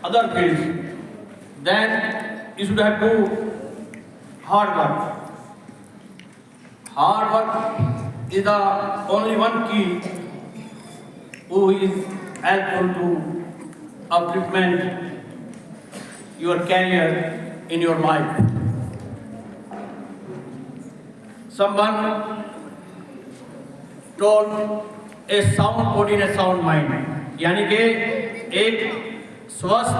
other fields, then you should have to do hard work. Hard work is the only one key who is helpful to upliftment your career in your life. Someone told a sound body and a sound mind, यानी कि एक स्वस्थ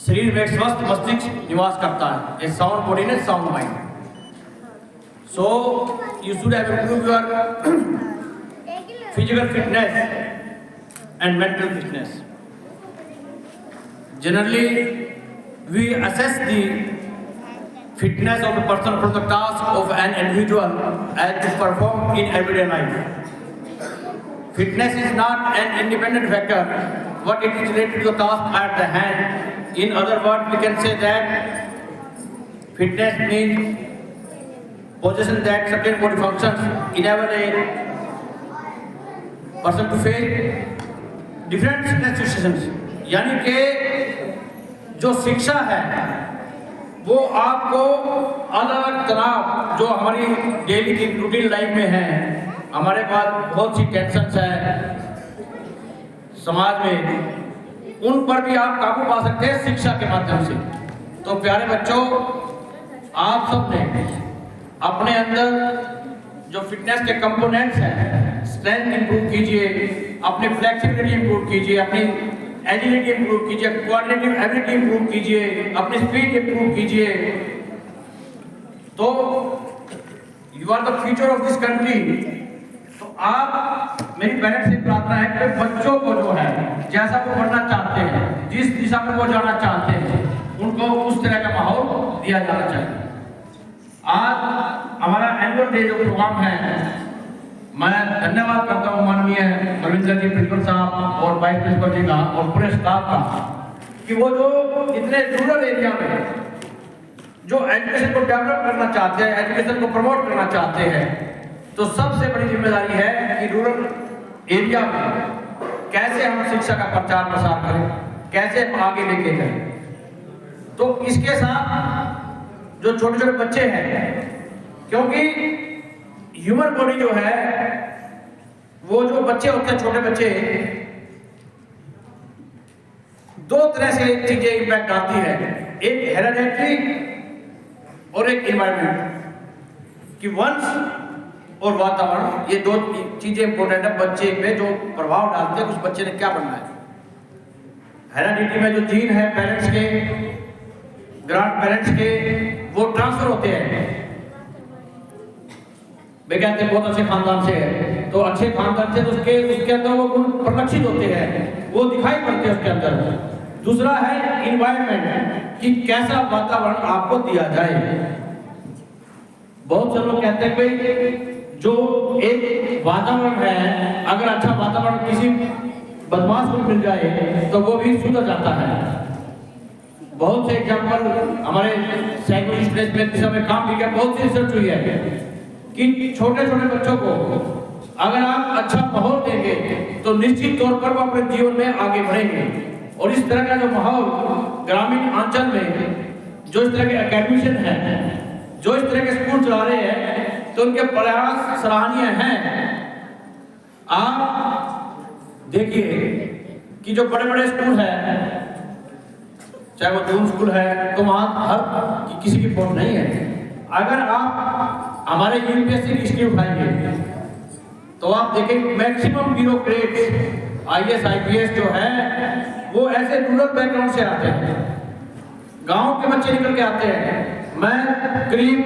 शरीर में एक स्वस्थ मस्तिष्क निवास करता है, a sound body and a sound mind. So you should have improved your physical fitness and mental fitness. Generally, we assess the fitness of a person from the task of an individual as to perform in everyday life. Fitness is not an independent factor, but it is related to the task at the hand. In other words, we can say that fitness means possession that certain body functions enable a person to face different situations. यानी कि जो शिक्षा है वो आपको अलग अलग तनाव जो हमारी डेली की रूटीन लाइफ में है, हमारे पास बहुत सी टेंशन्स हैं समाज में, उन पर भी आप काबू पा सकते हैं शिक्षा के माध्यम से। तो प्यारे बच्चों, आप सब ने अपने अंदर जो फिटनेस के कंपोनेंट्स हैं, स्ट्रेंथ इंप्रूव कीजिए, अपनी फ्लेक्सिबिलिटी इंप्रूव कीजिए, अपनी एजिलिटी इंप्रूव कीजिए, कोऑर्डिनेटिव एबिलिटी इंप्रूव कीजिए, अपनी स्पीड इंप्रूव कीजिए। तो you are the future of this country. तो आप, मेरी पेरेंट्स से प्रार्थना है कि बच्चों को जो है जैसा वो पढ़ना चाहते हैं, जिस दिशा में वो जाना चाहते हैं, उनको उस तरह का माहौल दिया जाना चाहिए। आज हमारा एनुअल डे जो प्रोग्राम है, मैं धन्यवाद करता हूँ माननीय रविंद्र जी प्रिंसिपल साहब और वाइस प्रिंसिपल जी का और पूरे स्टाफ का, कि वो जो इतने रूरल एरिया में जो एजुकेशन को डेवलप करना चाहते हैं, एजुकेशन को प्रमोट करना चाहते हैं, तो सबसे बड़ी जिम्मेदारी है कि रूरल एरिया में कैसे हम शिक्षा का प्रचार प्रसार करें, कैसे हम आगे लेके जाएं। तो इसके साथ जो छोटे छोटे बच्चे हैं, क्योंकि ह्यूमन बॉडी जो है, वो जो बच्चे होते हैं, छोटे बच्चे, दो तरह से चीजें इंपैक्ट आती है, एक हेरेडिटरी और एक एनवायरनमेंट कि वंश और वातावरण, ये दो चीजें इंपॉर्टेंट है बच्चे पे, जो प्रभाव डालते हैं उस बच्चे ने क्या बनना है। हेरेडिटी में जो जीन है पेरेंट्स के, ग्रैंड पेरेंट्स के, वो ट्रांसफर होते हैं। वे कहते हैं बहुत अच्छे खानदान से है, तो अच्छे खानदान से तो उसके अंदर वो गुण परिलक्षित होते हैं, वो दिखाई पड़ते हैं उसके अंदर। दूसरा है इन्वायरमेंट, कि कैसा वातावरण आपको दिया जाए। बहुत से लोग कहते हैं भाई जो एक वातावरण है, अगर अच्छा वातावरण किसी बदमाश को मिल जाए तो वो भी सुधर जाता है। बहुत से एग्जाम्पल हमारे साइकोलॉजिस्ट ने दिशा में काम किया, बहुत सी रिसर्च हुई है कि छोटे छोटे बच्चों को अगर आप अच्छा माहौल देंगे तो निश्चित तौर पर वो अपने जीवन में आगे बढ़ेंगे। और इस तरह का जो माहौल ग्रामीण अंचल में, जो इस तरह के एकेडमिशियन हैं, जो इस तरह के स्कूल चला रहे हैं, तो उनके प्रयास सराहनीय हैं। आप देखिए कि जो बड़े बड़े स्कूल हैं, चाहे वो जून स्कूल है, तो वहाँ हर किसी की पोस्ट नहीं है। अगर आप हमारे यूपीएससी की हिस्ट्री उठाएंगे तो आप देखेंगे मैक्सिमम ब्यूरोक्रेट्स, आईएएस आईपीएस जो है, वो ऐसे रूरल बैकग्राउंड से आते हैं, गांव के बच्चे निकल के आते हैं। मैं करीब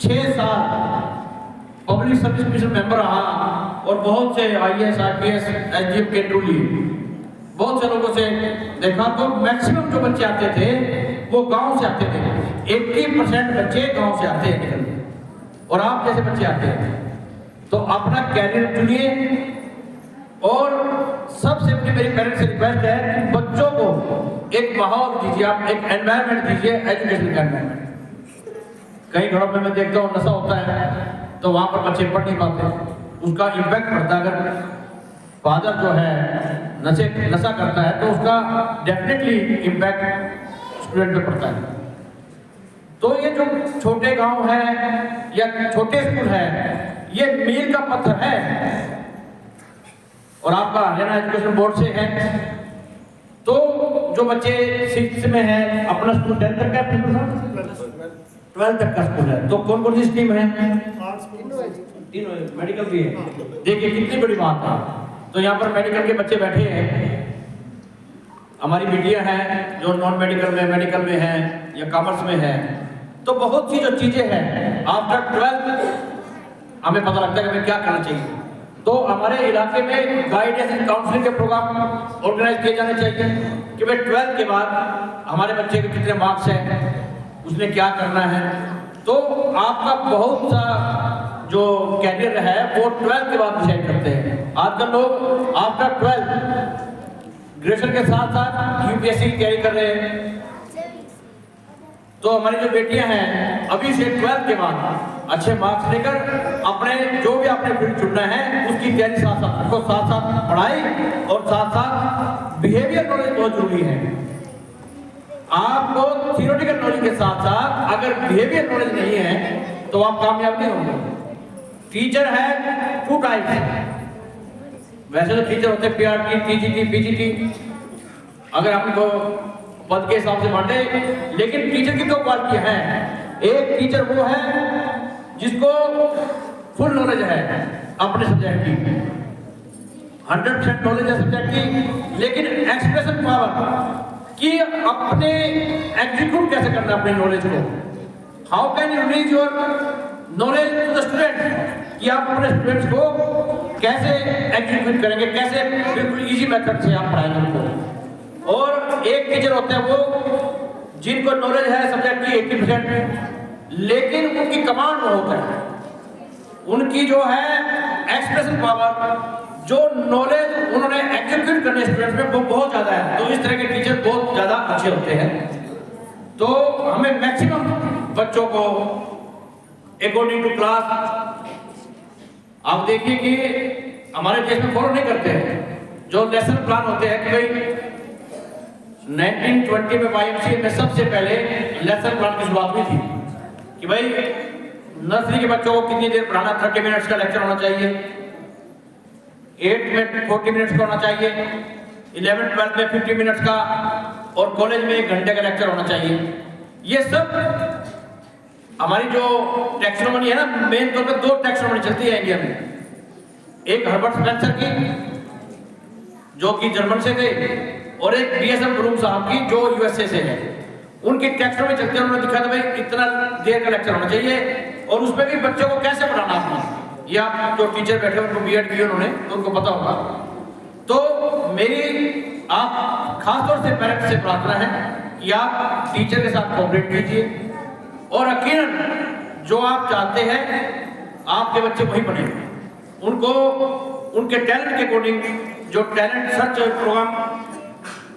6 साल पब्लिक सर्विस कमीशन मेंबर रहा और बहुत से आईएएस आईपीएस एसडीएम के लिए बहुत से लोगों से देखा, तो मैक्सिमम जो बच्चे आते थे वो गांव से आते थे। 80% बच्चे गांव से आते हैं निकल, और आप जैसे बच्चे आते हैं। तो अपना कैरियर चुनिए, और सबसे बड़ी मेरी पेरेंट्स से रिक्वेस्ट है कि बच्चों को एक माहौल दीजिए, आप एक एनवायरनमेंट दीजिए, एजुकेशन का एनवायरनमेंट। कई घरों में मैं देखता हूँ नशा होता है तो वहाँ पर बच्चे पढ़ नहीं पाते, उसका इम्पैक्ट पड़ता है। अगर फादर जो है नशा करता है तो उसका डेफिनेटली इम्पैक्ट स्टूडेंट पे पड़ता है। तो ये जो छोटे गांव है या छोटे स्कूल है, ये मील का पत्थर है। और आपका हरियाणा एजुकेशन बोर्ड से है, तो जो बच्चे 6th में है, अपना स्कूल 10th तक का 12th तक का स्कूल है, तो कौन कौन सी स्ट्रीम है? तीनों मेडिकल भी है। देखिए कितनी बड़ी बात है। तो यहाँ पर मेडिकल के बच्चे बैठे हैं, हमारी बेटियां हैं जो नॉन मेडिकल में, मेडिकल में है या कॉमर्स में है। तो बहुत सी जो चीजें हैं आफ्टर 12th हमें पता लगता है कि हमें क्या करना चाहिए। तो हमारे इलाके में गाइडेंस एंड काउंसलिंग के प्रोग्राम ऑर्गेनाइज किए जाने चाहिए कि भाई 12th के बाद हमारे बच्चे के कितने मार्क्स हैं, उसने क्या करना है। तो आपका बहुत सा जो कैरियर है वो 12th के बाद डिसाइड करते हैं। आजकल लोग आफ्टर 12th ग्रेजुएशन के साथ साथ यूपीएससी की तैयारी कर रहे हैं। तो हमारी जो बेटियां हैं अभी से 12th के बाद अच्छे मार्क्स लेकर अपने जो भी आपने फील्ड चुनना है उसकी तैयारी साथ साथ पढ़ाई और साथ साथ बिहेवियर नॉलेज बहुत जरूरी है। आपको थियोरेटिकल नॉलेज के साथ साथ अगर बिहेवियर नॉलेज नहीं है तो आप कामयाब नहीं होंगे। टीचर है 2 टाइप्स, वैसे तो टीचर होते हैं पीआरटी, टीजीटी, पीजीटी, अगर आपको पद के हिसाब से बांटे, लेकिन टीचर की 2 क्वालिटियां हैं। एक टीचर वो है जिसको फुल नॉलेज है अपने सब्जेक्ट की, 100% नॉलेज है सब्जेक्ट की, लेकिन एक्सप्रेशन पावर कि अपने एग्जीक्यूट कैसे करना अपने नॉलेज को, how can you reach your knowledge to the student, कि आप अपने स्टूडेंट्स को कैसे एग्जीक्यूट करेंगे, कैसे बिल्कुल इजी मेथड से आप पढ़ाएंगे उनको। और एक टीचर होते हैं वो जिनको नॉलेज है सब्जेक्ट की 80%, लेकिन उनकी कमांड में होता है, उनकी जो है एक्सप्रेशन पावर, जो नॉलेज उन्होंने एग्जीक्यूट करने स्टूडेंट्स में वो बहुत ज्यादा है। तो इस तरह के टीचर बहुत ज्यादा अच्छे होते हैं। तो हमें मैक्सिमम बच्चों को अकॉर्डिंग टू क्लास, आप देखिए कि हमारे देश में फॉलो नहीं करते हैं जो लेसन प्लान होते हैं कि भाई 1920 में YMCA में सबसे पहले लेसन प्लान की शुरुआत हुई थी कि भाई नर्सरी के बच्चों को कितनी देर पढ़ाना, 30 मिनट्स का लेक्चर होना चाहिए, 8th में 40 मिनट्स का होना चाहिए, 11th 12th में 50 मिनट्स का, और कॉलेज में 1 घंटे का लेक्चर होना चाहिए। ये सब हमारी जो टैक्सोनॉमी है ना, मेन तौर पर 2 टैक्सोनॉमी चलती है इंडिया में। एक हर्बर्ट स्पेंसर की जो कि जर्मन से थे, और एक BSM ब्लूम साहब की जो USA से है। उनकी टैक्सोनॉमी चलती है, उन्होंने दिखा था भाई इतना देर का लेक्चर होना चाहिए, और उसमें भी बच्चों को कैसे पढ़ाना आपने। ये आप जो टीचर बैठे उनको B.Ed किए उन्होंने, तो उनको पता होगा। तो मेरी आप खासतौर से पेरेंट्स से प्रार्थना है कि आप टीचर के साथ कोऑपरेट कीजिए, और यकीनन जो आप चाहते हैं आपके बच्चे वही बनेंगे। उनको उनके टैलेंट के अकॉर्डिंग जो टैलेंट सर्च प्रोग्राम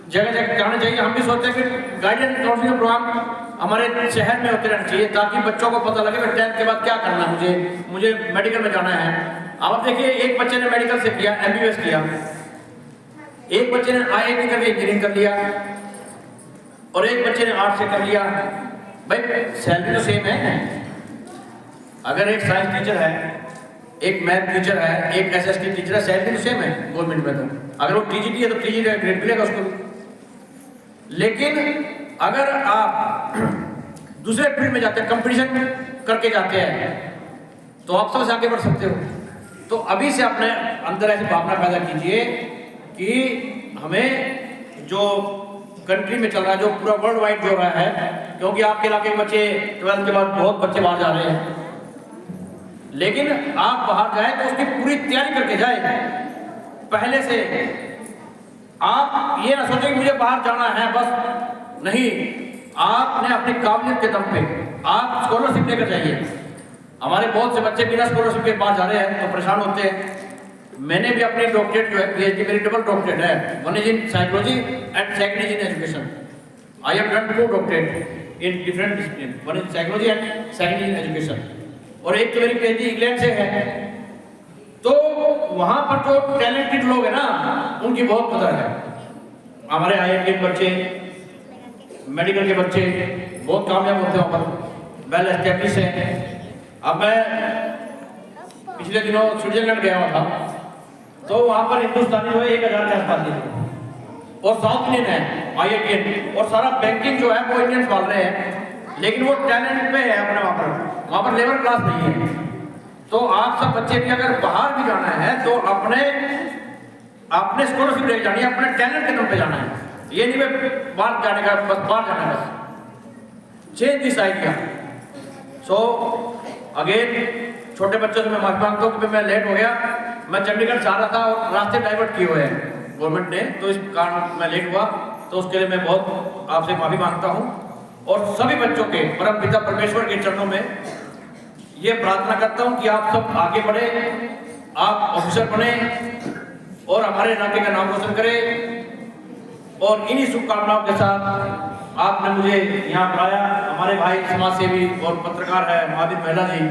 जगह जगह कराना चाहिए। हम भी सोचते हैं कि गाइडेंस काउंसलिंग प्रोग्राम हमारे शहर में होते रहना चाहिए, ताकि बच्चों को पता लगे कि 10th के बाद क्या करना है, मुझे मेडिकल में जाना है। अब आप देखिए, एक बच्चे ने मेडिकल से किया, MBBS किया, एक बच्चे ने IIT करके इंजीनियरिंग कर लिया, और एक बच्चे ने आर्ट्स से कर लिया। भाई सैलरी तो सेम है। अगर एक साइंस टीचर है, एक मैथ टीचर है, एक SST टीचर है, सैलरी तो सेम है गवर्नमेंट में। तो अगर वो TGT है तो TGT का ग्रेड मिलेगा उसको। लेकिन अगर आप दूसरे फील्ड में जाते हैं, कंपटीशन करके जाते हैं, तो आप सबसे आगे बढ़ सकते हो। तो अभी से अपने अंदर ऐसी भावना पैदा कीजिए कि हमें जो कंट्री में चल रहा है, जो पूरा वर्ल्ड वाइड जो रहा है, क्योंकि आपके इलाके के बच्चे 12th के बाद बहुत बच्चे बाहर जा रहे हैं, लेकिन आप बाहर जाए तो उसकी पूरी तैयारी करके जाए पहले से। आप ये ना सोचें कि मुझे बाहर जाना है बस, नहीं, आपने अपनी काबिलियत के दम पे आप स्कॉलरशिप लेकर जाइए। हमारे बहुत से बच्चे बिना स्कॉलरशिप के बाहर जा रहे हैं तो परेशान होते हैं। मैंने भी अपनी डॉक्टरेट जो है, PhD मेरी डबल डॉक्टरेट है, one is in psychology and second is in education. I have done 2 doctorate in different discipline, one is psychology and second is in education, और एक तो मेरी PhD इंग्लैंड से है। तो वहाँ पर जो टैलेंटेड लोग हैं ना, उनकी बहुत कदर है। हमारे IIM के बच्चे, मेडिकल के बच्चे बहुत कामयाब होते हैं, वहाँ पर वेल एस्टेब्लिश हैं। अब मैं पिछले दिनों स्विट्जरलैंड गया हुआ था, तो वहाँ पर हिंदुस्तानी जो है 1000 के आसपास थे और साउथ इंडियन है IIM, और सारा बैंकिंग जो है वो इंडियंस पाल रहे हैं, लेकिन वो टैलेंट पे है अपने वहाँ पर लेबर क्लास नहीं है। तो आप सब बच्चे भी अगर बाहर भी जाना है तो अपने स्कॉलरशिप लेके जानी है, अपने टैलेंट के दम पे जाना है। ये नहीं मैं बाहर जाने का, बस बाहर जाना है, बस change this idea. So again छोटे बच्चों से मैं माफी मांगता हूँ कि मैं लेट हो गया। मैं चंडीगढ़ जा रहा था और रास्ते डाइवर्ट किए हुए हैं गवर्नमेंट ने, तो इस कारण मैं लेट हुआ। तो उसके लिए मैं बहुत आपसे माफी मांगता हूँ और सभी बच्चों के परम पिता परमेश्वर के चरणों में ये प्रार्थना करता हूँ कि आप सब आगे बढ़े, आप ऑफिसर बने और हमारे इलाके का नाम रोशन करें। और इन्हीं शुभकामनाओं के साथ आपने मुझे यहाँ बुलाया। हमारे भाई समाज सेवी और पत्रकार है महावीर महिला जी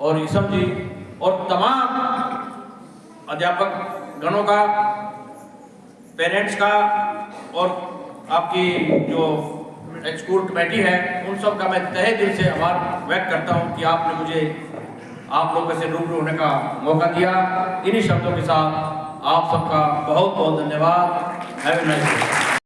और ईसम जी और तमाम अध्यापक गणों का, पेरेंट्स का और आपकी जो स्कूल कमेटी है, उन सब का मैं तहे दिल से आभार व्यक्त करता हूँ कि आपने मुझे आप लोगों से रूबरू होने का मौका दिया। इन्हीं शब्दों के साथ आप सबका बहुत बहुत धन्यवाद। Have a nice day.